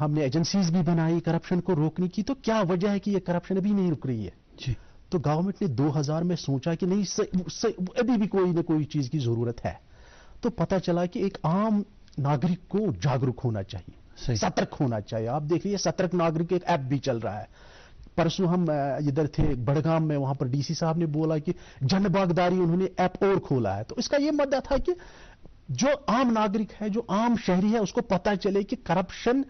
ہم نے ایجنسیز بھی بنائی کرپشن کو روکنے کی. تو کیا وجہ ہے کہ یہ کرپشن ابھی نہیں رک رہی ہے؟ جی. تو گورنمنٹ نے 2000 میں سوچا کہ نہیں ابھی بھی کوئی نہ کوئی چیز کی ضرورت ہے. تو پتہ چلا کہ ایک عام ناگرک کو جاگرک ہونا چاہیے, سترک ہونا چاہیے. آپ دیکھ لیجیے سترک ناگرک ایک ایپ بھی چل رہا ہے. پرسوں ہم ادھر تھے بڑگام میں, وہاں پر ڈی سی صاحب نے بولا کہ جن باغداری انہوں نے ایپ اور کھولا ہے. تو اس کا یہ مدعا تھا کہ جو عام ناگرک ہے, جو عام شہری ہے, اس کو پتہ چلے کہ کرپشن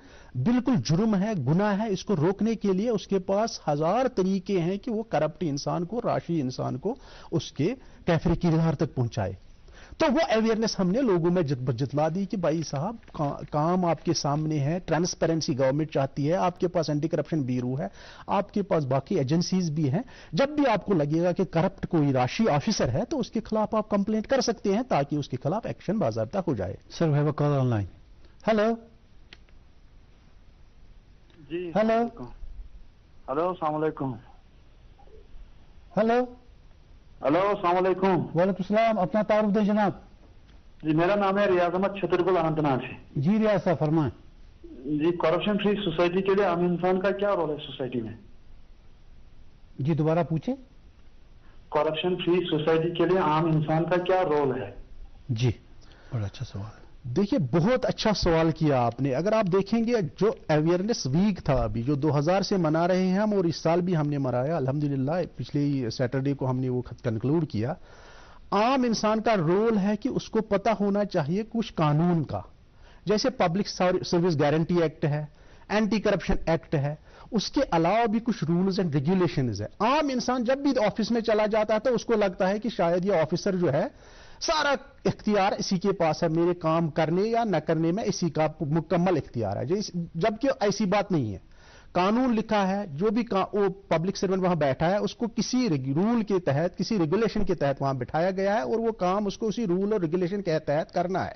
بالکل جرم ہے, گناہ ہے. اس کو روکنے کے لیے اس کے پاس ہزار طریقے ہیں کہ وہ کرپٹ انسان کو, راشی انسان کو اس کے کیفر کردار تک پہنچائے. تو وہ اویئرنیس ہم نے لوگوں میں جتلا دی کہ بھائی صاحب کام آپ کے سامنے ہے, ٹرانسپیرنسی گورنمنٹ چاہتی ہے, آپ کے پاس اینٹی کرپشن بیورو ہے, آپ کے پاس باقی ایجنسیز بھی ہیں. جب بھی آپ کو لگے گا کہ کرپٹ کوئی راشی آفیسر ہے تو اس کے خلاف آپ کمپلینٹ کر سکتے ہیں تاکہ اس کے خلاف ایکشن باضابطہ ہو جائے. Sir we have a call online. Hello. جی ہیلو. ہلو السلام علیکم. ہیلو. ہلو السلام علیکم. وعلیکم السلام. اپنا تعارف دیں جناب. جی میرا نام ہے ریاض احمد چھترپور اننت ناگ سے. جی ریاض صاحب فرمائیں. جی کرپشن فری سوسائٹی کے لیے عام انسان کا کیا رول ہے سوسائٹی میں؟ جی دوبارہ پوچھیں. کرپشن فری سوسائٹی کے لیے عام انسان کا کیا رول ہے؟ جی بڑا اچھا سوال ہے. دیکھیے بہت اچھا سوال کیا آپ نے. اگر آپ دیکھیں گے جو اویئرنیس ویک تھا ابھی جو 2000 سے منا رہے ہیں ہم, اور اس سال بھی ہم نے منایا الحمدللہ, پچھلے سیٹرڈے کو ہم نے وہ کنکلوڈ کیا. عام انسان کا رول ہے کہ اس کو پتہ ہونا چاہیے کچھ قانون کا, جیسے پبلک سروس گارنٹی ایکٹ ہے, اینٹی کرپشن ایکٹ ہے, اس کے علاوہ بھی کچھ رولز اینڈ ریگولیشنز ہے. عام انسان جب بھی آفس میں چلا جاتا ہے تو اس کو لگتا ہے کہ شاید یہ آفیسر جو ہے سارا اختیار اسی کے پاس ہے, میرے کام کرنے یا نہ کرنے میں اسی کا مکمل اختیار ہے, جبکہ ایسی بات نہیں ہے. قانون لکھا ہے, جو بھی وہ پبلک سرونٹ وہاں بیٹھا ہے اس کو کسی رول کے تحت, کسی ریگولیشن کے تحت وہاں بٹھایا گیا ہے, اور وہ کام اس کو اسی رول اور ریگولیشن کے تحت کرنا ہے.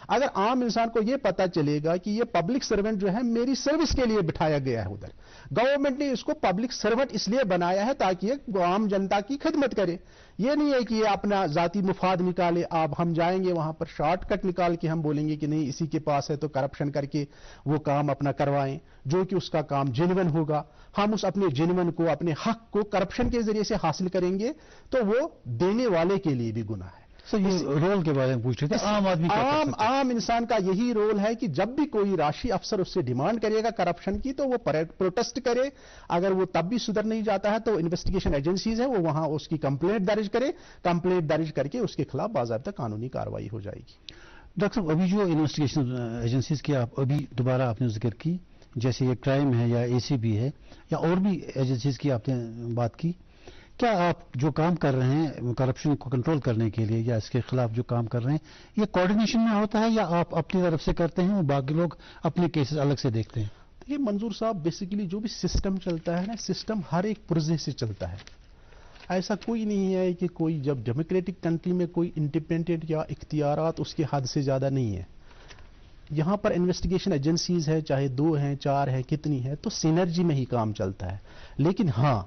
اگر عام انسان کو یہ پتا چلے گا کہ یہ پبلک سرونٹ جو ہے میری سروس کے لیے بٹھایا گیا ہے ادھر, گورنمنٹ نے اس کو پبلک سرونٹ اس لیے بنایا ہے تاکہ یہ عام جنتا کی خدمت کرے. یہ نہیں ہے کہ یہ اپنا ذاتی مفاد نکالے. آپ ہم جائیں گے وہاں پر شارٹ کٹ نکال کے ہم بولیں گے کہ نہیں اسی کے پاس ہے تو کرپشن کر کے وہ کام اپنا کروائیں, جو کہ اس کا کام جینون ہوگا. ہم اس اپنے جینون کو, اپنے حق کو کرپشن کے ذریعے سے حاصل کریں گے تو وہ دینے والے کے لیے بھی گناہ ہے. سر یہ رول کے بارے میں پوچھ رہے تھے. عام آدمی عام انسان کا یہی رول ہے کہ جب بھی کوئی راشی افسر اس سے ڈیمانڈ کرے گا کرپشن کی تو وہ پروٹیسٹ کرے. اگر وہ تب بھی سدھر نہیں جاتا ہے تو انویسٹیگیشن ایجنسیز ہیں, وہ وہاں اس کی کمپلینٹ درج کرے, کمپلینٹ درج کر کے اس کے خلاف باضابطہ قانونی کارروائی ہو جائے گی. ڈاکٹر صاحب ابھی جو انویسٹیگیشن ایجنسیز کی آپ ابھی دوبارہ آپ نے ذکر کی, جیسے یہ کرائم ہے یا اے سی بی ہے یا اور بھی ایجنسیز کی آپ نے بات کی, کیا آپ جو کام کر رہے ہیں کرپشن کو کنٹرول کرنے کے لیے یا اس کے خلاف جو کام کر رہے ہیں یہ کوارڈینیشن میں ہوتا ہے یا آپ اپنی طرف سے کرتے ہیں اور باقی لوگ اپنے کیسز الگ سے دیکھتے ہیں؟ یہ منظور صاحب بیسیکلی جو بھی سسٹم چلتا ہے نا, سسٹم ہر ایک پرزے سے چلتا ہے. ایسا کوئی نہیں ہے کہ کوئی جب ڈیموکریٹک کنٹری میں کوئی انڈیپینڈنٹ یا اختیارات اس کے حد سے زیادہ نہیں ہے. یہاں پر انویسٹیگیشن ایجنسیز ہے, چاہے 2 ہیں 4 ہیں کتنی ہے, تو سینرجی میں ہی کام چلتا ہے. لیکن ہاں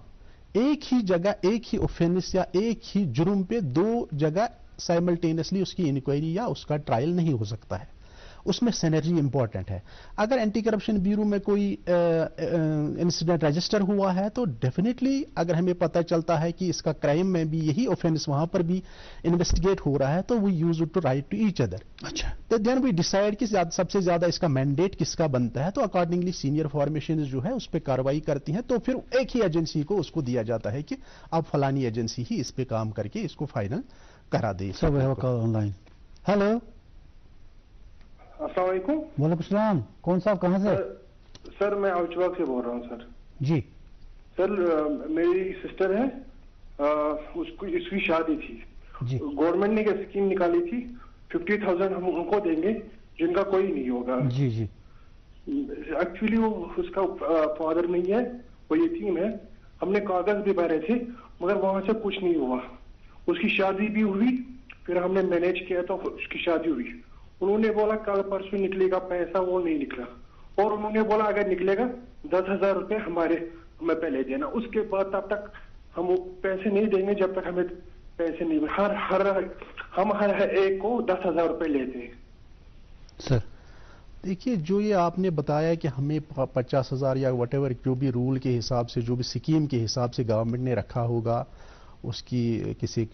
ایک ہی جگہ ایک ہی اوفینس یا ایک ہی جرم پہ 2 جگہ سائملٹینسلی اس کی انکوائری یا اس کا ٹرائل نہیں ہو سکتا ہے. اس میں سینرجی امپورٹنٹ ہے. اگر اینٹی کرپشن بیورو میں کوئی انسیڈنٹ رجسٹر ہوا ہے تو ڈیفینیٹلی اگر ہمیں پتہ چلتا ہے کہ اس کا کرائم میں بھی یہی اوفینس وہاں پر بھی انویسٹیگیٹ ہو رہا ہے تو we use it to write to each other. اچھا, تو دین وی ڈیسائیڈ کہ سب سے زیادہ اس کا مینڈیٹ کس کا بنتا ہے, تو اکارڈنگلی سینئر فارمیشن جو ہے اس پہ کارروائی کرتی ہیں, تو پھر ایک ہی ایجنسی کو اس کو دیا جاتا ہے کہ اب فلانی ایجنسی ہی اس پہ کام کر کے اس کو فائنل کرا دے. Sir we have a call online. Hello. السلام علیکم. وعلیکم السلام. کون صاحب کہاں سے؟ سر میں اوچواگ سے بول رہا ہوں سر. جی سر میری سسٹر ہے, اس کی شادی تھی. جی. گورنمنٹ نے ایک اسکیم نکالی تھی 50,000 ہم ان کو دیں گے جن کا کوئی نہیں ہوگا. جی جی. ایکچولی وہ اس کا فادر نہیں ہے, وہ یتیم ہے. ہم نے کاغذ بھی بھرے تھے مگر وہاں سے کچھ نہیں ہوا. اس کی شادی بھی ہوئی, پھر ہم نے مینیج کیا تو اس کی شادی ہوئی. انہوں نے بولا کل پرسوں نکلے گا پیسہ, وہ نہیں نکلا. اور انہوں نے بولا اگر نکلے گا 10,000 روپے ہمیں پہلے دینا. اس کے بعد تب تک ہم وہ پیسے نہیں دیں گے جب تک ہمیں پیسے نہیں. ہم ہر ایک کو 10,000 روپے لیتے ہیں. سر دیکھیے جو یہ آپ نے بتایا کہ ہمیں 50,000 یا وٹ ایور جو بھی رول کے حساب سے جو بھی سکیم کے حساب سے گورنمنٹ نے رکھا ہوگا اس کی کسی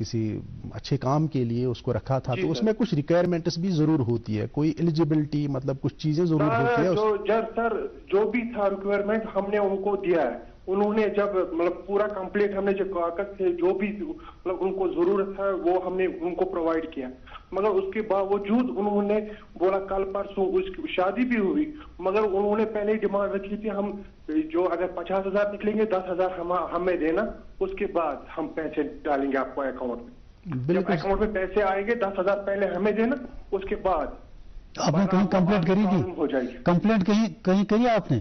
اچھے کام کے لیے اس کو رکھا تھا تو اس میں کچھ ریکوائرمنٹس بھی ضرور ہوتی ہے, کوئی ایلیجبلٹی مطلب کچھ چیزیں ضرور ہوتی ہے. سر جو بھی تھا ریکوائرمنٹ ہم نے ان کو دیا ہے. انہوں نے جب مطلب پورا کمپلیٹ ہم نے جو کاغذ تھے جو بھی مطلب ان کو ضرورت تھا وہ ہم نے ان کو پرووائڈ کیا, مگر اس کے باوجود انہوں نے بولا کل پرسوں اس کی شادی بھی ہوئی مگر انہوں نے پہلے ہی ڈیمانڈ رکھی تھی ہم جو اگر 50,000 نکلیں گے 10,000 ہمیں دینا, اس کے بعد ہم پیسے ڈالیں گے آپ کو اکاؤنٹ میں. جب اکاؤنٹ میں پیسے آئیں گے 10,000 پہلے ہمیں دینا, اس کے بعد آپ نے کہیں کمپلینٹ کری تھی؟ ہو جائے گی. کمپلینٹ کہیں کری آپ نے؟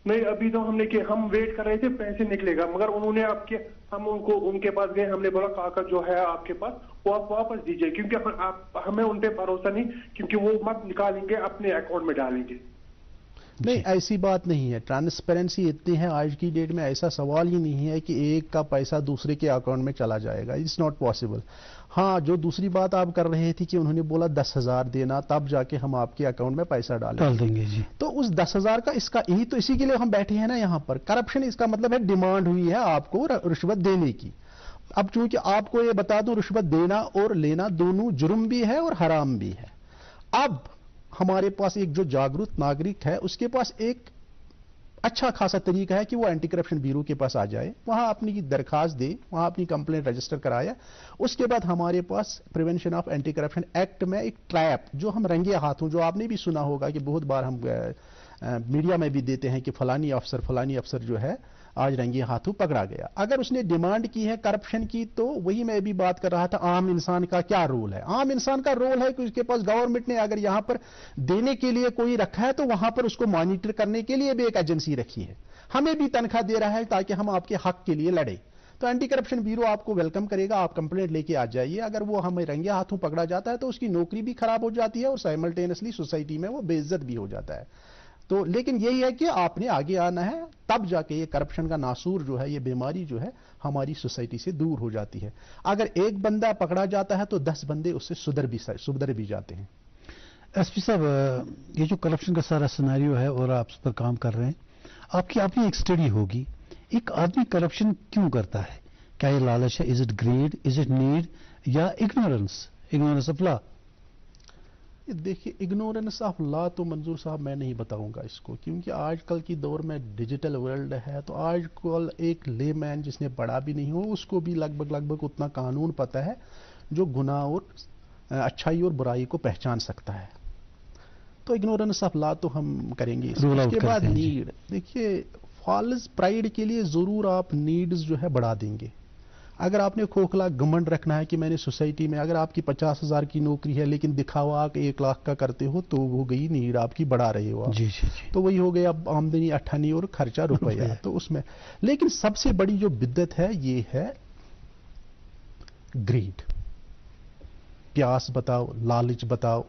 نہیں ابھی تو ہم نے کہ ہم ویٹ کر رہے تھے پیسے نکلے گا, مگر انہوں نے آپ کے ہم ان کے پاس گئے, ہم نے بولا کاغذ جو ہے آپ کے پاس وہ آپ واپس دیجئے کیونکہ ہمیں ان پہ بھروسہ نہیں کیونکہ وہ مت نکالیں گے اپنے اکاؤنٹ میں ڈالیں گے. نہیں ایسی بات نہیں ہے, ٹرانسپیرنسی اتنی ہے آج کی ڈیٹ میں, ایسا سوال ہی نہیں ہے کہ ایک کا پیسہ دوسرے کے اکاؤنٹ میں چلا جائے گا, اٹس ناٹ پاسبل. ہاں جو دوسری بات آپ کر رہے تھے کہ انہوں نے بولا 10,000 دینا تب جا کے ہم آپ کے اکاؤنٹ میں پیسہ ڈال دیں گے جی, تو اس 10,000 کا اس کا یہی تو اسی کے لیے ہم بیٹھے ہیں نا یہاں پر. کرپشن اس کا مطلب ہے ڈیمانڈ ہوئی ہے آپ کو رشوت دینے کی. اب چونکہ آپ کو یہ بتا دوں رشوت دینا اور لینا دونوں جرم بھی ہے اور حرام بھی ہے. اب ہمارے پاس ایک جو جاگرت ناگرک ہے اس کے پاس ایک اچھا خاصا طریقہ ہے کہ وہ اینٹی کرپشن بیورو کے پاس آ جائے, وہاں اپنی درخواست دے, وہاں اپنی کمپلینٹ رجسٹر کرائے. اس کے بعد ہمارے پاس prevention of anti corruption act میں ایک ٹریپ جو ہم رنگے ہاتھوں, جو آپ نے بھی سنا ہوگا کہ بہت بار ہم میڈیا میں بھی دیتے ہیں کہ فلانی افسر جو ہے آج رنگے ہاتھوں پکڑا گیا. اگر اس نے ڈیمانڈ کی ہے کرپشن کی تو وہی میں بھی بات کر رہا تھا عام انسان کا کیا رول ہے. عام انسان کا رول ہے کہ اس کے پاس گورنمنٹ نے اگر یہاں پر دینے کے لیے کوئی رکھا ہے تو وہاں پر اس کو مانیٹر کرنے کے لیے بھی ایک ایجنسی رکھی ہے. ہمیں بھی تنخواہ دے رہا ہے تاکہ ہم آپ کے حق کے لیے لڑیں. تو اینٹی کرپشن بیورو آپ کو ویلکم کرے گا, آپ کمپلینٹ لے کے آ جائیے. اگر وہ ہمیں رنگے ہاتھوں پکڑا جاتا ہے تو اس کی نوکری بھی خراب ہو جاتی ہے اور سائملٹینسلی سوسائٹی میں وہ بے عزت بھی ہو جاتا ہے. تو لیکن یہی ہے کہ آپ نے آگے آنا ہے تب جا کے یہ کرپشن کا ناسور جو ہے, یہ بیماری جو ہے ہماری سوسائٹی سے دور ہو جاتی ہے. اگر ایک بندہ پکڑا جاتا ہے تو 10 بندے اس سے سدھر بھی جاتے ہیں. ایس پی صاحب, یہ جو کرپشن کا سارا سیناریو ہے اور آپ اس پر کام کر رہے ہیں, آپ کی اپنی ایک اسٹڈی ہوگی, ایک آدمی کرپشن کیوں کرتا ہے؟ کیا یہ لالچ ہے, is it greed, is it need, یا اگنورنس آف لا؟ دیکھیے اگنورنس آف لا تو منظور صاحب میں نہیں بتاؤں گا اس کو, کیونکہ آج کل کی دور میں ڈیجیٹل ورلڈ ہے تو آج کل ایک لے مین جس نے پڑھا بھی نہیں ہو اس کو بھی لگ بھگ اتنا قانون پتہ ہے جو گناہ اور اچھائی اور برائی کو پہچان سکتا ہے. تو اگنورنس آف لا تو ہم کریں گے. اس کے بعد نیڈ, دیکھیے فالز پرائیڈ کے لیے ضرور آپ نیڈز جو ہے بڑھا دیں گے. اگر آپ نے کھوکھلا گھمنڈ رکھنا ہے کہ میں نے سوسائٹی میں, اگر آپ کی 50,000 کی نوکری ہے لیکن دکھاوا کہ 1 لاکھ کا کرتے ہو تو وہ گئی نیڈ آپ کی, بڑھا رہے ہو آپ. جی جی جی. تو وہی ہو گیا آمدنی 98 اور خرچہ روپیہ. تو اس میں لیکن سب سے بڑی جو بدت ہے یہ ہے گریڈ. پیاس بتاؤ, لالچ بتاؤ,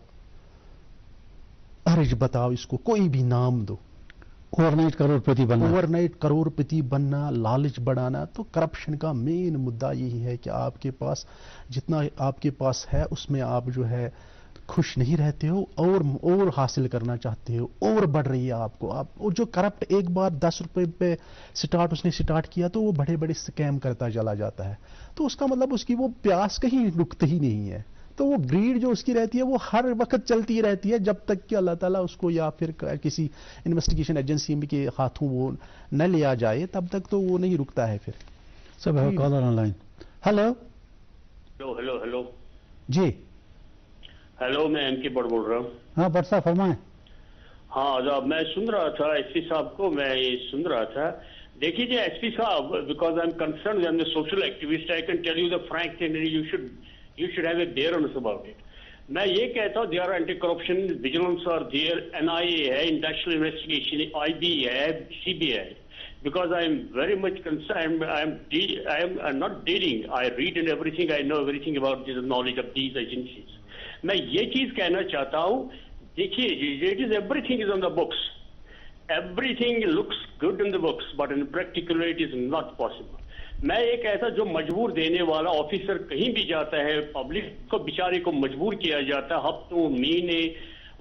ارج بتاؤ, اس کو کوئی بھی نام دو. اوور نائٹ کروڑ پتی بننا, لالچ بڑھانا. تو کرپشن کا مین مدعا یہی ہے کہ آپ کے پاس جتنا آپ کے پاس ہے اس میں آپ جو ہے خوش نہیں رہتے ہو اور حاصل کرنا چاہتے ہو, اور بڑھ رہی ہے آپ کو. آپ جو کرپٹ ایک بار 10 روپے پہ اس نے سٹارٹ کیا تو وہ بڑے بڑے سکیم کرتا چلا جاتا ہے. تو اس کا مطلب اس کی وہ پیاس کہیں رکتی ہی نہیں ہے. تو وہ گریڈ جو اس کی رہتی ہے وہ ہر وقت چلتی رہتی ہے جب تک کہ اللہ تعالیٰ اس کو یا پھر کسی انویسٹیگیشن ایجنسی کے ہاتھوں وہ نہ لیا جائے تب تک تو وہ نہیں رکتا ہے. پھر سب caller on line. Hello hello جی. ہلو, میں ایم کے بٹ بول رہا ہوں. ہاں بٹ صاحب فرمائیں. ہاں جب میں سن رہا تھا ایس پی صاحب کو, میں یہ سن رہا تھا. دیکھیے جی ایس پی صاحب, because I am concerned, I am a social activist, I can tell you the Frank thing, you should have a bareness about it. میں یہ کہتا ہوں there are anti-corruption vigilance are there, NIA ہے, International Investigation, IB ہے, CBI. Because I am very much concerned, I am not dealing, I read and everything, I know everything about the knowledge of these agencies. میں یہ چیز کہنا چاہتا ہوں, دیکھیے it is everything is on the books. Everything looks good in the books, but in practical it is not possible. میں یہ کہتا جو مجبور دینے والا آفیسر کہیں بھی جاتا ہے, پبلک کو بیچارے کو مجبور کیا جاتا ہے ہفتوں مہینے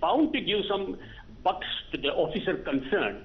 bound to give some bucks to the officer concerned,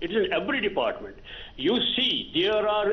It is in every department. You see, there are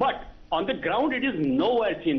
But on the ground it is nowhere seen.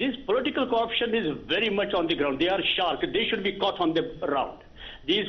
This political corruption is very much on the ground. They are shark. They should be caught on the ground. These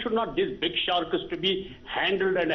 should not this big sharks to be handled and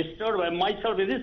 disturbed by myself with this.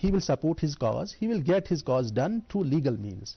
he will support his cause, he will get his cause done through legal means.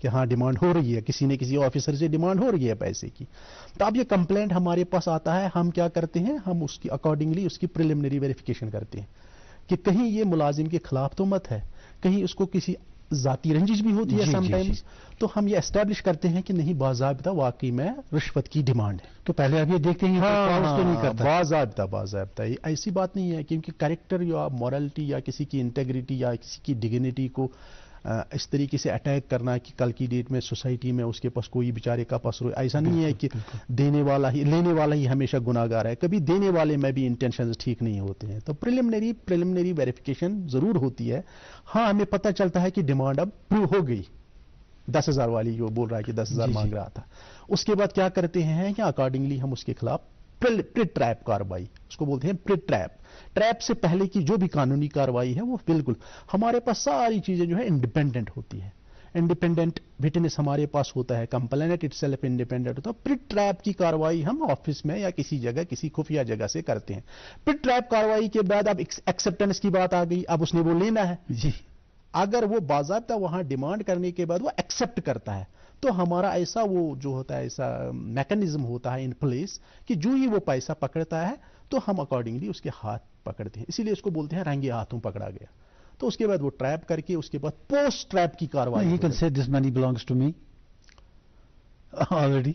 کہ ہاں demand ہو رہی ہے، کسی نے کسی officer سے demand ہو رہی ہے پیسے کی، تو اب یہ کمپلینٹ ہمارے پاس آتا ہے، ہم کیا کرتے ہیں، ہم اس کی اکارڈنگلی اس کی پریلیمنری ویریفیکیشن کرتے ہیں کہ کہیں یہ ملازم کے خلاف تو مت ہے، کہیں اس کو کسی ذاتی رنجش بھی ہوتی ہے جی، سم جی، ٹائمز، تو ہم یہ اسٹیبلش کرتے ہیں کہ نہیں باضابطہ واقعی میں رشوت کی ڈیمانڈ ہے. تو پہلے آپ یہ دیکھتے ہیں تو نہیں کرتا. باضابطہ یہ ایسی بات نہیں ہے، کیونکہ کریکٹر یا مورالٹی یا کسی کی انٹیگریٹی یا کسی کی ڈگنیٹی کو اس طریقے سے اٹیک کرنا کہ کل کی ڈیٹ میں سوسائٹی میں اس کے پاس کوئی بیچارے کا پاس رو، ایسا نہیں ہے کہ دینے والا ہی لینے والا ہی ہمیشہ گناہگار ہے، کبھی دینے والے میں بھی انٹینشنز ٹھیک نہیں ہوتے ہیں. تو پریلیمنری ویریفیکیشن ضرور ہوتی ہے. ہاں ہمیں پتہ چلتا ہے کہ ڈیمانڈ اب پروو ہو گئی، 10,000 والی جو بول رہا ہے کہ 10,000 مانگ رہا تھا، اس کے بعد کیا کرتے ہیں کہ اکارڈنگلی ہم اس کے خلاف پری ٹریپ کاروائی، اس کو بولتے ہیں پری ٹریپ سے پہلے کی جو بھی قانونی کاروائی ہے وہ بالکل ہمارے پاس ساری چیزیں جو ہے انڈیپینڈنٹ ہوتی ہے. انڈیپینڈنٹ وٹنس ہمارے پاس ہوتا ہے، کمپلینٹ اٹ سیلف انڈیپینڈنٹ ہوتا ہے. پری ٹریپ کی کاروائی ہم آفس میں یا کسی جگہ کسی خفیہ جگہ سے کرتے ہیں. پری ٹریپ کاروائی کے بعد اب ایکسیپٹنس کی بات آ گئی، اب اس نے وہ لینا ہے. جی، اگر وہ باضابطہ وہاں ڈیمانڈ کرنے کے بعد وہ ایکسیپٹ کرتا ہے تو ہمارا ایسا وہ جو ہوتا ہے ایسا میکنزم ہوتا ہے ان پلیس کہ جو ہی وہ پیسہ پکڑتا ہے تو ہم اکارڈنگلی اس کے ہاتھ پکڑتے ہیں. اسی لیے اس کو بولتے ہیں رنگے ہاتھوں پکڑا گیا. تو اس کے بعد وہ ٹریپ کر کے اس کے بعد پوسٹ ٹریپ کی کاروائی. you can say this money belongs to me already.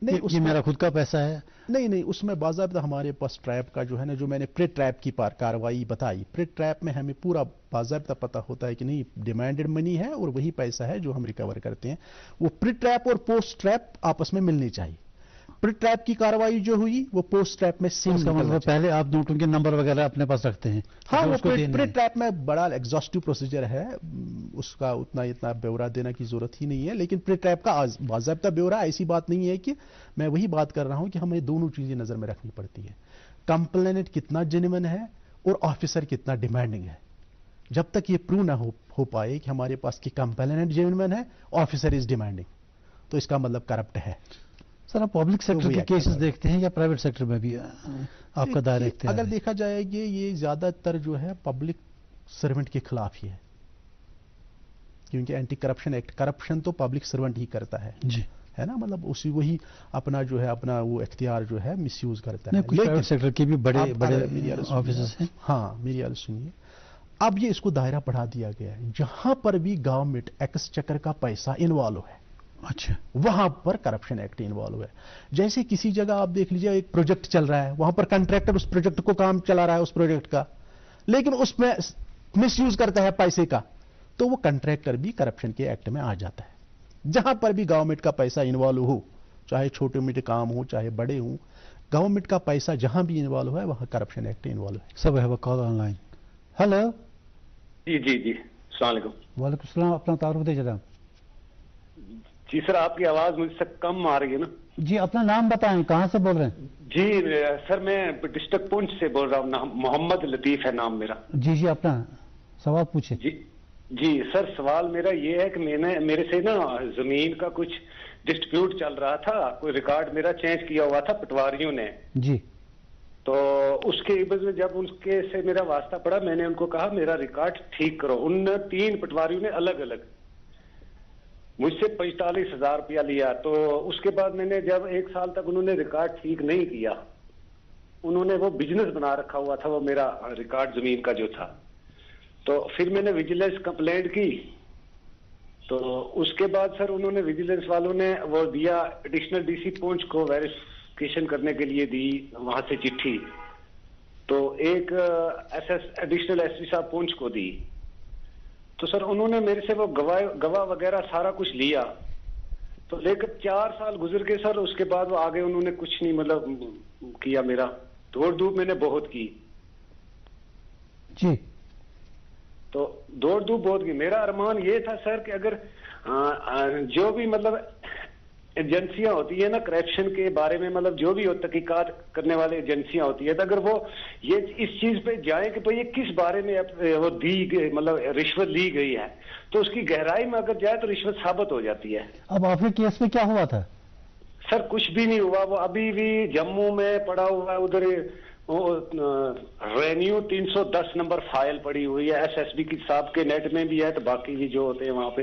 نہیں یہ میرا خود کا پیسہ ہے. نہیں اس میں باضابطہ ہمارے پاس ٹریپ کا جو ہے نا، جو میں نے پری ٹریپ کی کاروائی بتائی، پری ٹریپ میں ہمیں پورا باضابطہ پتہ ہوتا ہے کہ نہیں ڈیمانڈڈ منی ہے اور وہی پیسہ ہے جو ہم ریکور کرتے ہیں. وہ پری ٹریپ اور پوسٹ ٹریپ آپس میں ملنی چاہیے. پری ٹریپ کی کاروائی جو ہوئی وہ پوسٹ ٹریپ میں اس کا مطلب پہلے آپ نوٹوں کے نمبر وغیرہ اپنے پاس رکھتے ہیں. ہاں، وہ پری ٹریپ میں بڑا ایگزاسٹو پروسیجر ہے، اس کا اتنا بیورا دینا کی ضرورت ہی نہیں ہے. لیکن پری ٹریپ کا باضابطہ بیورا ایسی بات نہیں ہے کہ میں وہی بات کر رہا ہوں کہ ہمیں دونوں چیزیں نظر میں رکھنی پڑتی ہے. کمپلینٹ کتنا جینوئن ہے اور آفیسر کتنا ڈیمانڈنگ ہے. جب تک یہ پروو نہ ہو پائے کہ ہمارے پاس کی کمپلینٹ جینوئن ہے، آفیسر از ڈیمانڈنگ، تو اس کا مطلب کرپٹ ہے. سر آپ پبلک سیکٹر کے کیسز دیکھتے ہیں یا پرائیویٹ سیکٹر میں بھی آپ کا دائرہ اختیار ہے؟ اگر دیکھا جائے گی یہ زیادہ تر جو ہے پبلک سرونٹ کے خلاف ہی ہے، کیونکہ اینٹی کرپشن ایکٹ کرپشن تو پبلک سرونٹ ہی کرتا ہے. جی، ہے نا، مطلب وہی اپنا جو ہے اپنا وہ اختیار جو ہے مس یوز کرتا ہے. پرائیویٹ سیکٹر کے بھی بڑے آفیسز ہیں. ہاں میری عرض سنیے، اب یہ اس کو دائرہ بڑھا دیا گیا ہے. جہاں پر بھی گورنمنٹ ایکسچیکر کا پیسہ انوالو ہے، اچھا، وہاں پر کرپشن ایکٹ انوالو ہے. جیسے کسی جگہ آپ دیکھ لیجیے ایک پروجیکٹ چل رہا ہے، وہاں پر کنٹریکٹر اس پروجیکٹ کو کام چلا رہا ہے اس پروجیکٹ کا، لیکن اس میں مس یوز کرتا ہے پیسے کا، تو وہ کنٹریکٹر بھی کرپشن کے ایکٹ میں آ جاتا ہے. جہاں پر بھی گورنمنٹ کا پیسہ انوالو ہو، چاہے چھوٹے موٹے کام ہو چاہے بڑے ہوں، گورنمنٹ کا پیسہ جہاں بھی انوالو ہے وہاں کرپشن ایکٹ انوالو ہے. سب ہے کال آن لائن. ہلو. جی السلام علیکم. وعلیکم السلام. اپنا تعارف دے جناب. جی سر، آپ کی آواز مجھ سے کم آ رہی ہے نا. جی اپنا نام بتائیں، کہاں سے بول رہے ہیں؟ جی سر، میں ڈسٹرکٹ پونچھ سے بول رہا ہوں، محمد لطیف ہے نام میرا. جی اپنا سوال پوچھیں. جی سر، سوال میرا یہ ہے کہ میرے سے نا زمین کا کچھ ڈسپیوٹ چل رہا تھا، کوئی ریکارڈ میرا چینج کیا ہوا تھا پٹواریوں نے. جی. تو اس کے عوض میں جب ان کے سے میرا واسطہ پڑا، میں نے ان کو کہا میرا ریکارڈ ٹھیک کرو. ان 3 پٹواریوں نے الگ الگ مجھ سے 45,000 روپیہ لیا. تو اس کے بعد میں نے جب 1 سال تک انہوں نے ریکارڈ ٹھیک نہیں کیا، انہوں نے وہ بزنس بنا رکھا ہوا تھا وہ میرا ریکارڈ زمین کا جو تھا. تو پھر میں نے ویجیلنس کمپلینٹ کی. تو اس کے بعد سر انہوں نے ویجیلنس والوں نے وہ دیا، ایڈیشنل ڈی سی پونچھ کو ویریفیکیشن کرنے کے لیے دی وہاں سے چٹھی. تو ایک ایڈیشنل ایس پی صاحب پونچھ کو دی. تو سر انہوں نے میرے سے وہ گواہ وغیرہ سارا کچھ لیا. تو لے کر 4 سال گزر گئے سر. اس کے بعد وہ آگے انہوں نے کچھ نہیں مطلب کیا. میرا دوڑ دھوپ میں نے بہت کی. جی. تو دوڑ دھوپ بہت کی. میرا ارمان یہ تھا سر کہ اگر جو بھی مطلب ایجنسیاں ہوتی ہیں نا کرپشن کے بارے میں، مطلب جو بھی تحقیقات کرنے والے ایجنسیاں ہوتی ہیں، تو اگر وہ یہ اس چیز پہ جائیں کہ یہ کس بارے میں وہ دی گئی مطلب رشوت لی گئی ہے، تو اس کی گہرائی میں اگر جائے تو رشوت ثابت ہو جاتی ہے. اب آپ کے کیس میں کیا ہوا تھا؟ سر کچھ بھی نہیں ہوا. وہ ابھی بھی جموں میں پڑا ہوا ہے. ادھر ریونیو 310 نمبر فائل پڑی ہوئی ہے. ایس ایس بی کی صاحب کے نیٹ میں بھی ہے، تو باقی بھی جو ہوتے ہیں وہاں پہ.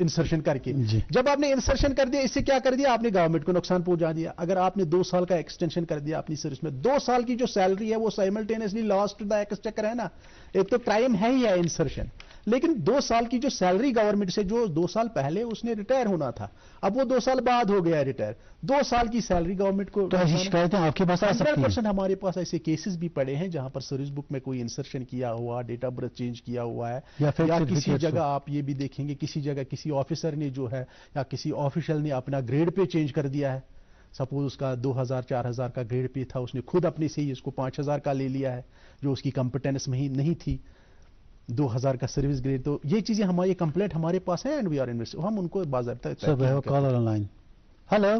انسرشن کر کے. جی. جب آپ نے انسرشن کر دیا، اس سے کیا کر دیا آپ نے؟ گورنمنٹ کو نقصان پہنچا دیا. اگر آپ نے 2 سال کا ایکسٹینشن کر دیا اپنی سروس میں، 2 سال کی جو سیلری ہے وہ simultaneously loss to the exchequer ہے نا. ایک تو کرائم ہے ہی ہے انسرشن، لیکن 2 سال کی جو سیلری گورنمنٹ سے، جو 2 سال پہلے اس نے ریٹائر ہونا تھا، اب وہ 2 سال بعد ہو گیا ریٹائر. 2 سال کی سیلری گورنمنٹ کو. تو ایسی شکایتیں آپ کے پاس آ سکتی ہیں؟ 100% ہمارے پاس ایسے کیسز بھی پڑے ہیں جہاں پر سروس بک میں کوئی انسرشن کیا ہوا، ڈیٹ آف برتھ چینج کیا ہوا ہے، یا کسی جگہ آپ یہ بھی دیکھیں گے کسی جگہ کسی آفیسر نے جو ہے یا کسی آفیشل نے اپنا گریڈ پہ چینج کر دیا ہے. سپوز اس کا 2000 4000 کا گریڈ پہ تھا، اس نے خود اپنے سے ہی اس کو 5000 کا لے لیا ہے جو اس کی کمپٹنس میں ہی نہیں تھی. 2000 کا سروس گریڈ. تو یہ چیزیں ہماری کمپلیٹ ہمارے پاس ہیں اینڈ وی آر انویسٹنگ. ہم ان کو باضابطہ. Caller on line. Hello.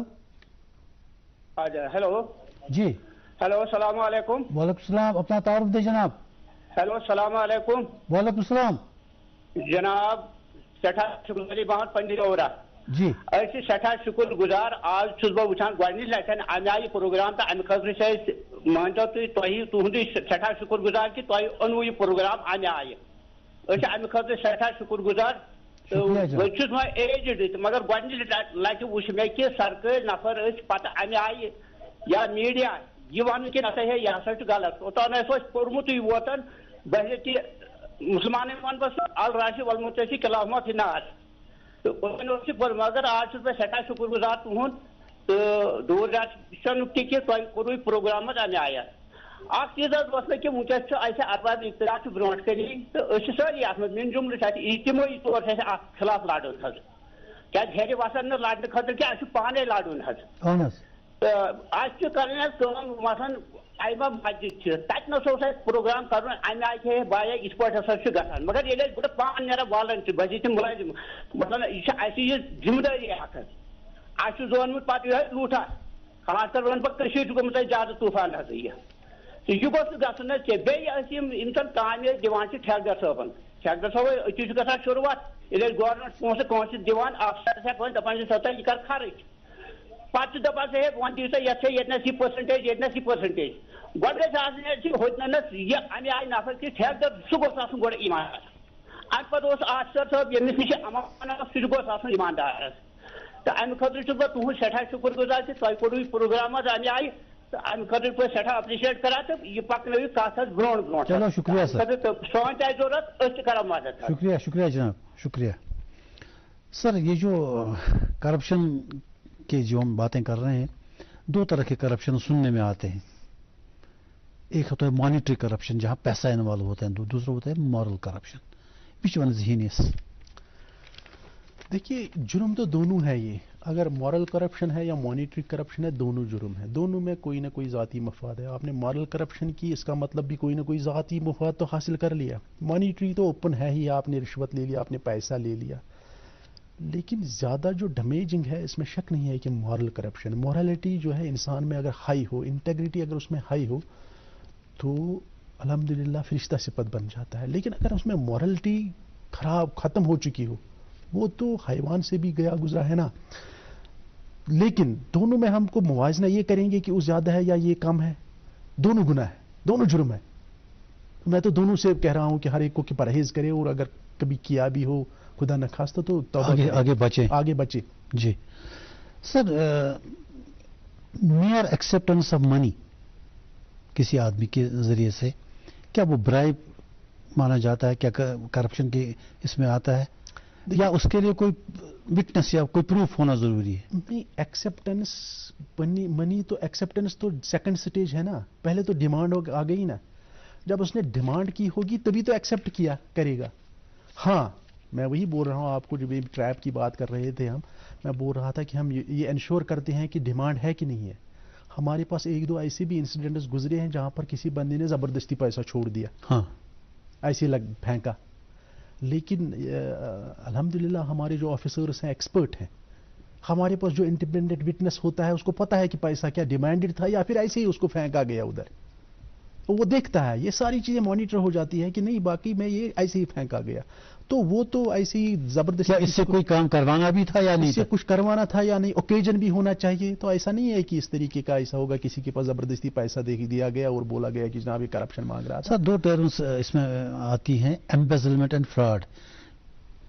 Hello. جی. ہیلو، السلام علیکم. وعلیکم السلام. اپنا تعارف دے جناب. ہیلو، السلام علیکم. وعلیکم السلام. جناب سٹھا شکر علی محمد پنڈی اورا. جی. ایسے سٹھا شکر گزار. آج چھس بہ وچھان گۄڈنِچ لٹہِ امہِ آیہِ پروگرام تہٕ امہِ خٲطرٕ چھِ أسۍ مٲنتو تُہۍ تُہُنٛدُے سٹھا شکر گزار کہِ تۄہہِ اوٚنوٕ یہِ پروگرام امہِ آیہِ. أسۍ چھِ امہِ خٲطرٕ سٹھا شکر گزار. بہٕ چھُس وۄنۍ ایجڈ مگر گۄڈنِچ لٹہِ وٕچھ مےٚ کہِ سرکٲرۍ نفر ٲسۍ پتہٕ امہِ آیہِ یا میٖڈیا یہِ وَنُن کہِ نسا ہے یہِ ہسا چھُ غلط. اوٚتانۍ ٲسۍ اَسہِ پوٚرمُتٕے ووتن بہرتی مسلمانن ون بس الراشی والمتشی کلامہ فناس. مگر آج چھُس بہٕ سٮ۪ٹھاہ شُکُر گُزار تُہُنٛد تہٕ دوٗردرشنُک تہِ کہِ تۄہہِ کوٚروٕ پروگرام حظ امہِ آیہِ. اکھ چیٖز حظ اوس مےٚ کہِ وٕنکیٚس چھُ اَسہِ ارباب اقتدار چھُ برونٛٹھ کٔنی تہٕ أسۍ چھِ سٲری اَتھ منٛز مِن جُملہٕ چھِ اَسہِ اجتمٲعی طور چھِ اَسہِ اَتھ خٕلاف لڑُن حظ. کیٛازِ ہیٚرِ وَسن نہٕ لڑنہٕ خٲطرٕ کینٛہہ اَسہِ چھُ پانے لڑُن حظ. تہٕ اَسہِ چھِ کَرٕنۍ حظ کٲم مثلاً ایمہ مسجد چھِ تَتہِ نَس اوس اَسہِ پروگرام کَرُن اَمہِ آیہِ ہے بایا یِتھ پٲٹھۍ ہسا چھُ گژھان. مگر ییٚلہِ أسۍ بہٕ پانہٕ نیران والنٹیر بہٕ چھُس مُلٲزِم مطلب یہِ چھِ اَسہِ یہِ ذِمہٕ دٲری اکھ حظ. اَسہِ چھُ زونمُت پَتہٕ یِہوٚے لوٗٹھا خاص کر وَنہٕ بہٕ کٔشیٖرِ چھُ گوٚمُت اَسہِ زیادٕ طوٗفان ہسا یہِ. تہٕ یہِ گوٚژھ نہٕ گژھُن حظ کینٛہہ. بیٚیہِ أسۍ یِم زَن کامہِ أسۍ دِوان چھِ ٹھیکدر صٲبن. ٹھیکدر صٲبٕے أتی چھُ گژھان شُروعات ییٚلہِ أسۍ گورمنٹ پونٛسہٕ کٲنٛسہِ دِوان افسرس ہٮ۪کہِ وۄنۍ دَپان چھِ سا یہِ کر خرٕچ. پتہٕ چھِ دَپان ہے وۄنۍ دِیِو سا یَتھ چھےٚ ییٚتنَس یہِ پٔرسنٹیج ییٚتنَس یہِ پٔرسنٹیج. گۄڈٕ گژھِ آسٕنۍ اَسہِ ہوٚتنَس یہِ اَمہِ آیہِ نفر کہِ ٹھیکدر سُہ گوٚژھ آسُن گۄڈٕ ایٖماندار. اَمہِ پتہٕ اوس آفسر صٲب ییٚمِس نِش اَمان سُہ تہِ گوٚژھ آسُن ایٖماندار حظ. تہٕ اَمہِ خٲطرٕ چھُس بہٕ تُہُنٛد سٮ۪ٹھاہ شُکُر گُزار کہِ تۄہہِ کوٚروٕ یہِ پروگرام حظ اَمہِ آیہِ تہٕ اَمہِ خٲطرٕ چھُس بہٕ سٮ۪ٹھاہ اپرِشیٹ کران تہٕ یہِ پکنٲیِو کتھ حظ برونٛٹھ برونٛٹھ. چلو شُکریہ سر. سون تہِ آسہِ ضروٗرت أسۍ تہِ کرو مدد. شُکریہ شُکریہ جناب شُکریہ. سر یہ جو کرپشن کے جو ہم باتیں کر رہے ہیں 2 طرح کے کرپشن سننے میں آتے ہیں. ایک ہوتا ہے مانیٹری کرپشن جہاں پیسہ انوالو ہوتا ہے، دوسرا ہوتا ہے moral corruption. Which one is heinous? دیکھیے جرم تو دونوں ہے. یہ اگر مورل کرپشن ہے یا مانیٹری کرپشن ہے دونوں جرم ہے. دونوں میں کوئی نہ کوئی ذاتی مفاد ہے. آپ نے مورل کرپشن کی اس کا مطلب بھی کوئی نہ کوئی ذاتی مفاد تو حاصل کر لیا. مانیٹری تو اوپن ہے ہی، آپ نے رشوت لے لیا، آپ نے پیسہ لے لیا. لیکن زیادہ جو ڈیمیجنگ ہے اس میں شک نہیں ہے کہ مورل کرپشن. مورالٹی جو ہے انسان میں اگر ہائی ہو، انٹیگریٹی اگر اس میں ہائی ہو تو الحمدللہ فرشتہ صفت بن جاتا ہے. لیکن اگر اس میں مورالٹی خراب ختم ہو چکی ہو وہ تو حیوان سے بھی گیا گزرا ہے نا. لیکن دونوں میں ہم کو موازنہ یہ کریں گے کہ وہ زیادہ ہے یا یہ کم ہے. دونوں گناہ ہے، دونوں جرم ہے. میں تو دونوں سے کہہ رہا ہوں کہ ہر ایک کو کہ پرہیز کرے، اور اگر کبھی کیا بھی ہو خدا نخواستہ تو آگے بچے. جی سر، میئر ایکسیپٹنس آف منی کسی آدمی کے ذریعے سے کیا وہ برائب مانا جاتا ہے؟ کیا کرپشن کے اس میں آتا ہے یا اس کے لیے کوئی وٹنس یا کوئی پروف ہونا ضروری ہے؟ نہیں، ایکسیپٹنس منی تو ایکسیپٹنس تو سیکنڈ سٹیج ہے نا. پہلے تو ڈیمانڈ آ گئی نا. جب اس نے ڈیمانڈ کی ہوگی تبھی تو ایکسیپٹ کیا کرے گا. ہاں میں وہی بول رہا ہوں آپ کو، جب ٹریپ کی بات کر رہے تھے ہم، میں بول رہا تھا کہ ہم یہ انشور کرتے ہیں کہ ڈیمانڈ ہے کہ نہیں ہے. ہمارے پاس 1-2 ایسے بھی انسیڈنٹس گزرے ہیں جہاں پر کسی بندے نے زبردستی پیسہ چھوڑ دیا. ہاں ایسے پھینکا. لیکن الحمدللہ ہمارے جو آفیسرس ہیں ایکسپرٹ ہیں. ہمارے پاس جو انڈیپینڈنٹ وٹنس ہوتا ہے اس کو پتہ ہے کہ پیسہ کیا ڈیمانڈڈ تھا یا پھر ایسے ہی اس کو پھینکا گیا ادھر. تو وہ دیکھتا ہے، یہ ساری چیزیں مانیٹر ہو جاتی ہے کہ نہیں باقی میں یہ ایسے ہی پھینکا گیا. تو وہ تو ایسے ہی زبردستی اس سے کوئی کام کروانا بھی تھا یا نہیں، اس سے کچھ کروانا تھا یا نہیں، اوکیجن بھی ہونا چاہیے. تو ایسا نہیں ہے کہ اس طریقے کا ایسا ہوگا کسی کے پاس زبردستی پیسہ دیا گیا اور بولا گیا کہ جناب یہ کرپشن مانگ رہا تھا. سر 2 ٹرمز اس میں آتی ہیں، ایمبیزلمنٹ اینڈ فراڈ.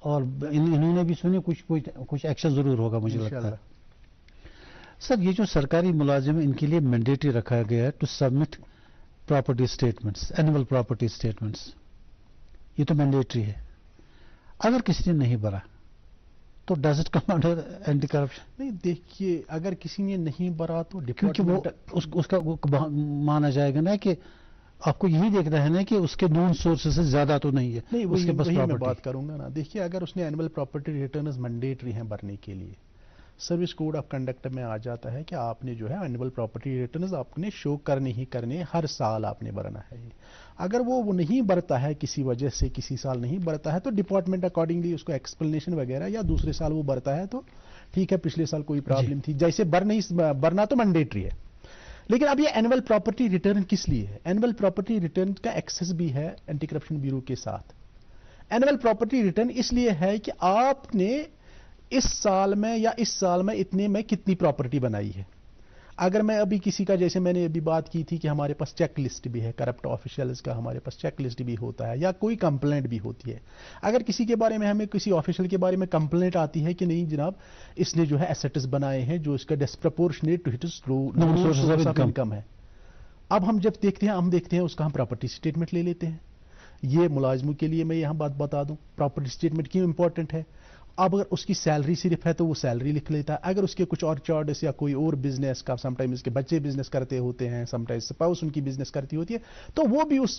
اور انہوں نے بھی سنی, کچھ ایکشن ضرور ہوگا مجھے لگتا ہے. سر یہ جو سرکاری ملازم ہیں ان کے لیے مینڈیٹری رکھا گیا ہے to submit property statements, annual property statements, یہ تو مینڈیٹری ہے. اگر کسی نے نہیں بھرا تو does it come under anti corruption? نہیں, دیکھیے اگر کسی نے نہیں بھرا تو کیونکہ وہ اس کا مانا جائے گا نا کہ آپ کو یہی دیکھنا ہے نا کہ اس کے نون سورسز سے زیادہ تو نہیں ہے. نہیں, اس کے وہی میں بات کروں گا نا. دیکھیے اگر اس نے اینول پراپرٹی ریٹرنز مینڈیٹری ہیں بھرنے کے لیے, سروس کوڈ آف کنڈکٹ میں آ جاتا ہے کہ آپ نے جو ہے اینول پراپرٹی ریٹرنز آپ نے شو کرنے ہی کرنے, ہر سال آپ نے بھرنا ہے. اگر وہ نہیں بھرتا ہے کسی وجہ سے, کسی سال نہیں بھرتا ہے, تو ڈپارٹمنٹ اکارڈنگلی اس کو ایکسپلینیشن وغیرہ, یا دوسرے سال وہ بھرتا ہے تو ٹھیک ہے, پچھلے سال کوئی پرابلم تھی, جیسے بھرنا تو مینڈیٹری ہے. لیکن اب یہ اینول پراپرٹی ریٹرن کس لیے ہے؟ اینول پراپرٹی ریٹرن کا ایکسس بھی ہے اینٹی کرپشن بیورو کے ساتھ. اینول پراپرٹی ریٹرن اس لیے ہے کہ آپ نے اس سال میں یا اس سال میں اتنے میں کتنی پراپرٹی بنائی ہے. اگر میں ابھی کسی کا, جیسے میں نے ابھی بات کی تھی کہ ہمارے پاس چیک لسٹ بھی ہے, کرپٹ آفیشلز کا ہمارے پاس چیک لسٹ بھی ہوتا ہے, یا کوئی کمپلینٹ بھی ہوتی ہے. اگر کسی کے بارے میں ہمیں کسی آفیشل کے بارے میں کمپلینٹ آتی ہے کہ نہیں جناب اس نے جو ہے ایسٹس بنائے ہیں جو اس کا disproportionate to his source of income ہے, اب ہم جب دیکھتے ہیں اس کا ہم پراپرٹی اسٹیٹمنٹ لے لیتے ہیں. یہ ملازموں کے لیے میں یہاں بات بتا دوں, پراپرٹی اسٹیٹمنٹ کیوں امپورٹنٹ ہے. اب اگر اس کی سیلری صرف ہے تو وہ سیلری لکھ لیتا ہے. اگر اس کے کچھ اور چارٹس یا کوئی اور بزنس کا, سم ٹائم اس کے بچے بزنس کرتے ہوتے ہیں, سم ٹائم سپاؤس ان کی بزنس کرتی ہوتی ہے, تو وہ بھی اس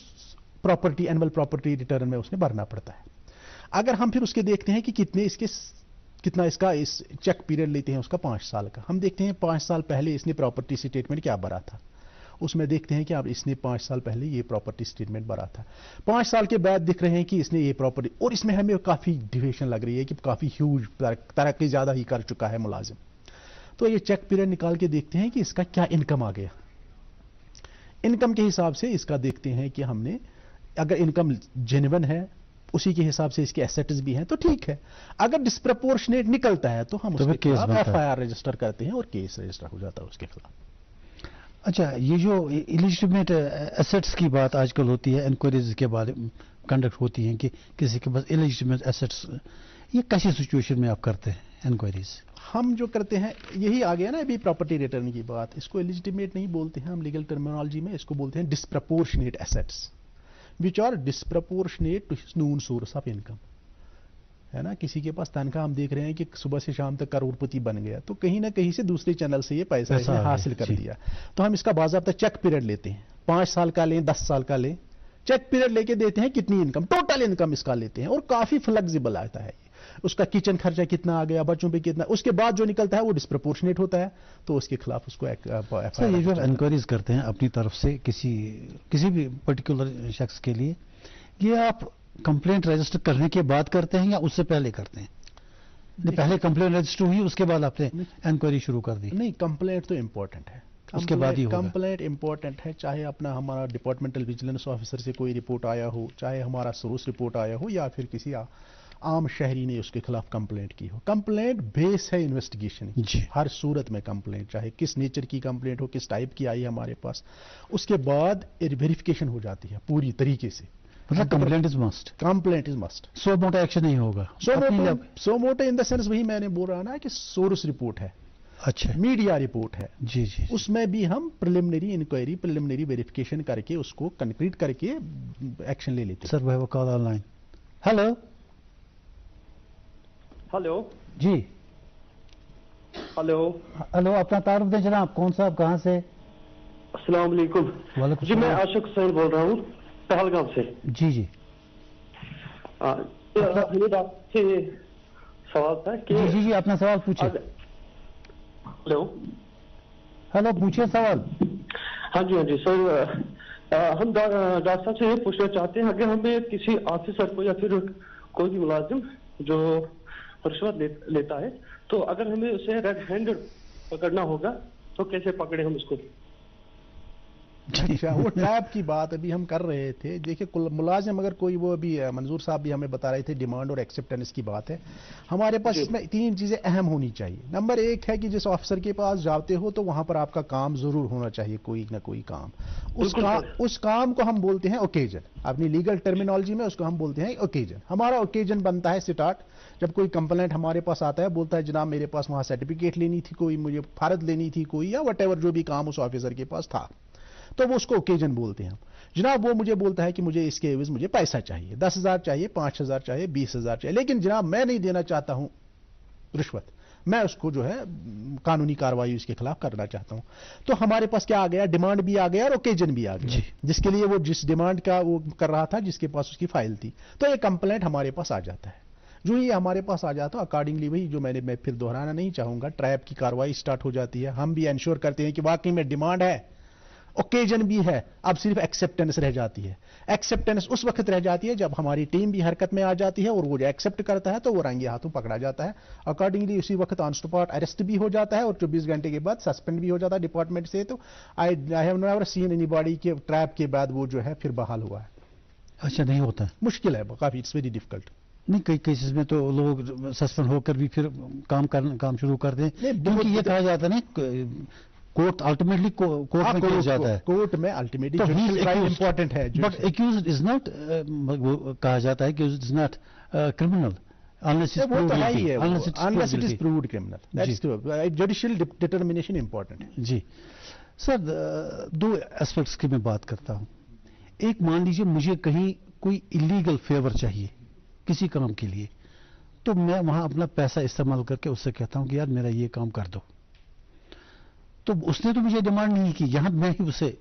پراپرٹی اینول پراپرٹی ریٹرن میں اس نے بھرنا پڑتا ہے. اگر ہم پھر اس کے دیکھتے ہیں کہ کتنا اس کا چیک پیریڈ لیتے ہیں اس کا 5 سال کا, ہم دیکھتے ہیں 5 سال پہلے اس نے پراپرٹی اسٹیٹمنٹ کیا بھرا تھا, اس میں دیکھتے ہیں کہ اب اس نے 5 سال پہلے یہ پراپرٹی اسٹیٹمنٹ بھرا تھا. 5 سال کے بعد دکھ رہے ہیں کہ اس نے یہ پراپرٹی, اور اس میں ہمیں کافی ڈیویشن لگ رہی ہے کہ کافی ہیوج ترقی زیادہ ہی کر چکا ہے ملازم. تو یہ چیک پیریڈ نکال کے دیکھتے ہیں کہ اس کا کیا انکم آ گیا. انکم کے حساب سے اس کا دیکھتے ہیں کہ ہم نے, اگر انکم جینون ہے اسی کے حساب سے اس کے ایسٹس بھی ہیں تو ٹھیک ہے. اگر ڈسپرپورشنیٹ نکلتا ہے تو ہم اس کے خلاف ایف آئی آر رجسٹر کرتے ہیں اور کیس رجسٹر ہو جاتا ہے اس کے خلاف. اچھا, یہ جو ایلیجیٹمیٹ ایسٹس کی بات آج کل ہوتی ہے, انکوائریز کے بارے میں کنڈکٹ ہوتی ہیں کہ کسی کے پاس ایلیجیٹمیٹ ایسٹس, یہ کیسی سچویشن میں آپ کرتے ہیں انکوائریز؟ ہم جو کرتے ہیں یہی آ گیا نا ابھی پراپرٹی ریٹرن کی بات, اس کو ایلیجیٹمیٹ نہیں بولتے ہیں ہم لیگل ٹرمینالوجی میں, اس کو بولتے ہیں disproportionate assets which are disproportionate to his known source of income. ہے نا, کسی کے پاس تنخواہ ہم دیکھ رہے ہیں کہ صبح سے شام تک کروڑ پتی بن گیا, تو کہیں نہ کہیں سے دوسرے چینل سے یہ پیسہ حاصل کر دیا. تو ہم اس کا باضابطہ چیک پیریڈ لیتے ہیں, 5 سال کا لیں 10 سال کا لیں, چیک پیریڈ لے کے دیتے ہیں کتنی انکم, ٹوٹل انکم اس کا لیتے ہیں, اور کافی فلیکسیبل آتا ہے. اس کا کچن خرچہ کتنا آ گیا, بچوں پہ کتنا, اس کے بعد جو نکلتا ہے وہ ڈسپرپورشنیٹ ہوتا ہے, تو اس کے خلاف اس کو یہ جو انکوائریز کرتے ہیں اپنی طرف سے کسی بھی پرٹیکولر شخص کے لیے, یہ آپ کمپلینٹ رجسٹر کرنے کے بعد کرتے ہیں یا اس سے پہلے کرتے ہیں؟ پہلے کمپلینٹ رجسٹر ہوئی اس کے بعد آپ نے انکوائری شروع کر دی؟ نہیں, کمپلینٹ تو امپورٹنٹ ہے, اس کے بعد ہی ہوگا. کمپلینٹ امپورٹنٹ ہے, چاہے اپنا ہمارا ڈپارٹمنٹل ویجیلنس آفیسر سے کوئی رپورٹ آیا ہو, چاہے ہمارا سروس رپورٹ آیا ہو, یا پھر کسی عام شہری نے اس کے خلاف کمپلینٹ کی ہو. کمپلینٹ بیس ہے انویسٹیگیشن, ہر صورت میں کمپلینٹ, چاہے کس نیچر کی کمپلینٹ ہو, کس ٹائپ کی آئی ہمارے پاس, اس کے بعد ویریفیکیشن ہو جاتی ہے پوری طریقے سے. Complaint is must, complaint is must. سو موٹا ایکشن نہیں ہوگا. سو موٹا ان دا سینس وہی میں نے بول رہا نا کہ سورس رپورٹ ہے, اچھا میڈیا رپورٹ ہے, جی جی, اس میں بھی ہم پریلیمنری انکوائری, پریلیمنری ویریفیکیشن کر کے اس کو کنکریٹ کر کے ایکشن لے لیتے ہیں. سر وہ call online. Hello hello, جی ہلو ہلو, اپنا تعارف دیں جناب, کون صاحب, کہاں سے؟ السلام علیکم. وعلیکم جی میں عاشق حسین بول رہا ہوں پہلگام سے. جی جی, سوال تھا کہ جی جی اپنا سوال پوچھیں. ہلو ہلو, پوچھیں سوال. ہاں جی سر, ہم ڈاکٹر صاحب سے یہ پوچھنا چاہتے ہیں, اگر ہمیں کسی آفیسر کو یا پھر کوئی بھی ملازم جو رشوت لیتا ہے, تو اگر ہمیں اسے ریڈ ہینڈڈ پکڑنا ہوگا تو کیسے پکڑے ہم اس کو؟ اچھا وہ ٹریپ کی بات ابھی ہم کر رہے تھے. دیکھیے ملازم اگر کوئی وہ ابھی منظور صاحب بھی ہمیں بتا رہے تھے ڈیمانڈ اور ایکسیپٹنس کی بات ہے. ہمارے پاس اس میں 3 چیزیں اہم ہونی چاہیے. نمبر 1 ہے کہ جس آفیسر کے پاس جاتے ہو تو وہاں پر آپ کا کام ضرور ہونا چاہیے, کوئی نہ کوئی کام. اس کام کو ہم بولتے ہیں اوکیجن. اپنی لیگل ٹرمینالوجی میں اس کو ہم بولتے ہیں اوکیجن. ہمارا اوکیجن بنتا ہے سٹارٹ جب کوئی کمپلینٹ ہمارے پاس آتا ہے, بولتا ہے جناب میرے پاس وہاں سرٹیفکیٹ لینی تھی, کوئی مجھے فرد لینی تھی کوئی, یا وٹ ایور جو بھی کام اس آفیسر کے پاس تھا, تو وہ اس کو اوکیجن بولتے ہیں. جناب وہ مجھے بولتا ہے کہ مجھے اس کے عوض مجھے پیسہ چاہیے, 10,000 چاہیے, 5,000 چاہیے, 20,000 چاہیے, لیکن جناب میں نہیں دینا چاہتا ہوں رشوت, میں اس کو جو ہے قانونی کارروائی اس کے خلاف کرنا چاہتا ہوں. تو ہمارے پاس کیا آ گیا, ڈیمانڈ بھی آ گیا اور اوکیجن بھی آ گیا, جس کے لیے وہ جس ڈیمانڈ کا وہ کر رہا تھا, جس کے پاس اس کی فائل تھی, تو یہ کمپلینٹ ہمارے پاس آ جاتا ہے. جو یہ ہمارے پاس آ جاتا ہے اکارڈنگلی وہی جو میں پھر دہرانا نہیں چاہوں گا, ٹریپ کی کارروائی سٹارٹ ہو جاتی ہے. ہم بھی انشور کرتے ہیں کہ واقعی میں ڈیمانڈ ہے, اوکیجن بھی ہے, اب صرف ایکسیپٹنس رہ جاتی ہے. ایکسیپٹنس اس وقت رہ جاتی ہے جب ہماری ٹیم بھی حرکت میں آ جاتی ہے, اور وہ جو ایکسیپٹ کرتا ہے تو وہ رنگے ہاتھوں پکڑا جاتا ہے. اکارڈنگلی اسی وقت آن اسپاٹ اریسٹ بھی ہو جاتا ہے, اور 24 گھنٹے کے بعد سسپینڈ بھی ہو جاتا ہے ڈپارٹمنٹ سے. تو I have never seen any body کے ٹریپ کے بعد وہ جو ہے پھر بحال ہوا ہے. اچھا نہیں ہوتا, مشکل ہے کافی, اٹس ویری ڈیفیکلٹ. نہیں, کئی کیسز میں تو لوگ سسپینڈ ہو کر بھی پھر کام شروع کر دیں, کیونکہ یہ کہا جاتا ہے نا کورٹ الٹیمیٹلی کورٹ میں کیا جاتا ہے, کورٹ میں الٹیمیٹلی امپورٹنٹ ہے. بٹ ایکیوزڈ از ناٹ, کہا جاتا ہے کہ it is not criminal unless it is proved criminal. That's judicial determination important. جی سر, 2 اسپیکٹس کی میں بات کرتا ہوں. ایک مان لیجیے مجھے کہیں کوئی ایلیگل فیور چاہیے کسی کام کے لیے, تو میں وہاں اپنا پیسہ استعمال کر کے اس سے کہتا ہوں کہ یار میرا یہ کام کر دو, تو اس نے تو مجھے ڈیمانڈ نہیں کی, یہاں میں ہی اسے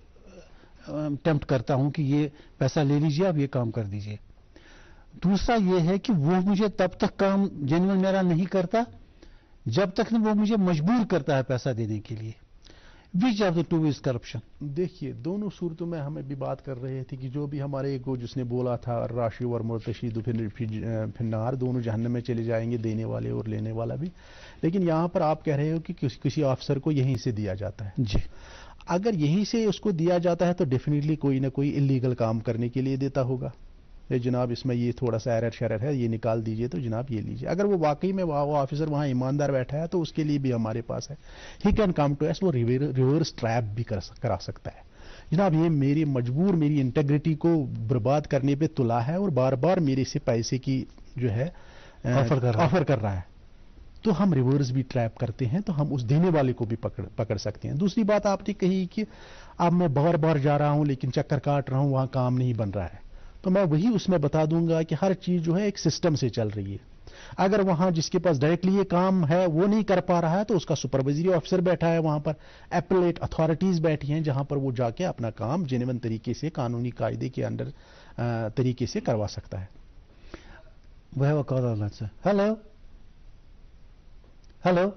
ٹیمپٹ کرتا ہوں کہ یہ پیسہ لے لیجیے, آپ یہ کام کر دیجیے. دوسرا یہ ہے کہ وہ مجھے تب تک کام جینوئن میرا نہیں کرتا جب تک وہ مجھے مجبور کرتا ہے پیسہ دینے کے لیے. Which of the 2 is corruption. دیکھیے دونوں صورتوں میں ہمیں بھی بات کر رہے تھے کہ جو بھی ہمارے کو جس نے بولا تھا راشی اور مرتشید فنار, دونوں جہنم میں چلے جائیں گے, دینے والے اور لینے والا بھی. لیکن یہاں پر آپ کہہ رہے ہو کہ کسی آفیسر کو یہیں سے دیا جاتا ہے. جی, اگر یہیں سے اس کو دیا جاتا ہے تو ڈیفینیٹلی کوئی نہ کوئی انلیگل کام کرنے کے لیے دیتا ہوگا. جناب اس میں یہ تھوڑا سا ایرر شرر ہے, یہ نکال دیجئے, تو جناب یہ لیجئے. اگر وہ واقعی میں وہ آفیسر وہاں ایماندار بیٹھا ہے تو اس کے لیے بھی ہمارے پاس ہے, he can come to us, وہ ریورس ٹریپ بھی کرا سکتا ہے. جناب یہ میری انٹیگریٹی کو برباد کرنے پہ تلا ہے, اور بار بار میرے سے پیسے کی جو ہے آفر کر رہا ہے, تو ہم ریورس بھی ٹریپ کرتے ہیں, تو ہم اس دینے والے کو بھی پکڑ سکتے ہیں. دوسری بات آپ نے کہی کہ اب میں بار بار جا رہا ہوں لیکن چکر کاٹ رہا ہوں, وہاں کام نہیں بن رہا ہے, تو میں وہی اس میں بتا دوں گا کہ ہر چیز جو ہے ایک سسٹم سے چل رہی ہے. اگر وہاں جس کے پاس ڈائریکٹلی یہ کام ہے وہ نہیں کر پا رہا ہے تو اس کا سپروائزری آفیسر بیٹھا ہے, وہاں پر اپلیٹ اتھارٹیز بیٹھی ہیں جہاں پر وہ جا کے اپنا کام جینوئن طریقے سے قانونی قاعدے کے اندر طریقے سے کروا سکتا ہے. ہیلو ہیلو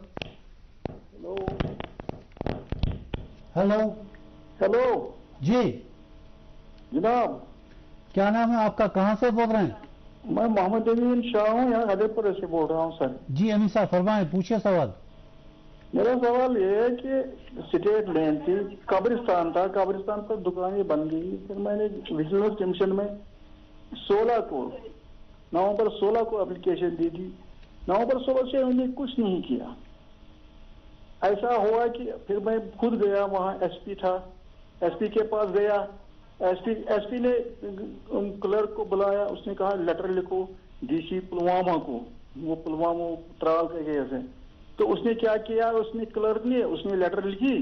ہیلو ہیلو جی جناب, کیا نام ہے آپ کا, کہاں سے بول رہے ہیں؟ میں محمد امین شاہ ہوں, یہاں غدیر پور سے بول رہا ہوں سر. جی امین صاحب فرمائیں, پوچھیے سوال. میرا سوال یہ ہے کہ اسٹیٹ لینڈ تھی, قبرستان تھا, قبرستان پر دکانیں بن گئی. پھر میں نے وجیلنس کمیشن میں 16 کو نومبر 16 کو اپلیکیشن دی تھی. نومبر 16 سے انہوں نے کچھ نہیں کیا. ایسا ہوا کہ پھر میں خود گیا, وہاں ایس پی تھا, ایس پی کے پاس گیا. ایس پی نے کلرک کو بلایا, اس نے کہا لیٹر لکھو ڈی سی پلوامہ کو, وہ پلوامہ ترال کے گئے تھے. تو اس نے کیا کیا, اس نے کلرک نے اس نے لیٹر لکھی,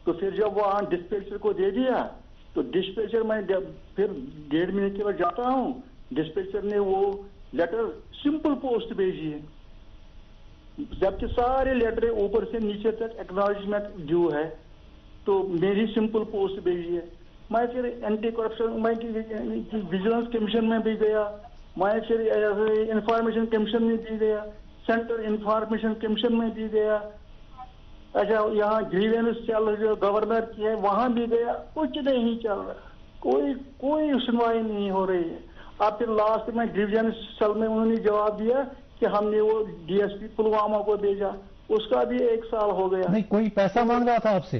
تو پھر جب وہاں ڈسپیچر کو دے دیا تو ڈسپیچر میں پھر 1.5 مہینے کے بعد جاتا ہوں, ڈسپیچر نے وہ لیٹر سمپل پوسٹ بھیجی ہے, جبکہ سارے لیٹر اوپر سے نیچے تک ایکنالجمنٹ ڈیو ہے, تو میری سمپل پوسٹ بھیجی ہے. میں پھر اینٹی کرپشن میں وجیلنس کمیشن میں بھی گیا, میں پھر انفارمیشن کمیشن میں بھی گیا, سینٹرل انفارمیشن کمیشن میں بھی گیا. اچھا یہاں گریوینس چل رہی ہے گورنر کی ہے, وہاں بھی گیا, کچھ نہیں چل رہا, کوئی سنوائی نہیں ہو رہی ہے. اب پھر لاسٹ میں گریوینس سیل میں انہوں نے جواب دیا کہ ہم نے وہ ڈی ایس پی پلوامہ کو بھیجا, اس کا بھی 1 سال ہو گیا. نہیں, کوئی پیسہ مانگ رہا تھا آپ سے؟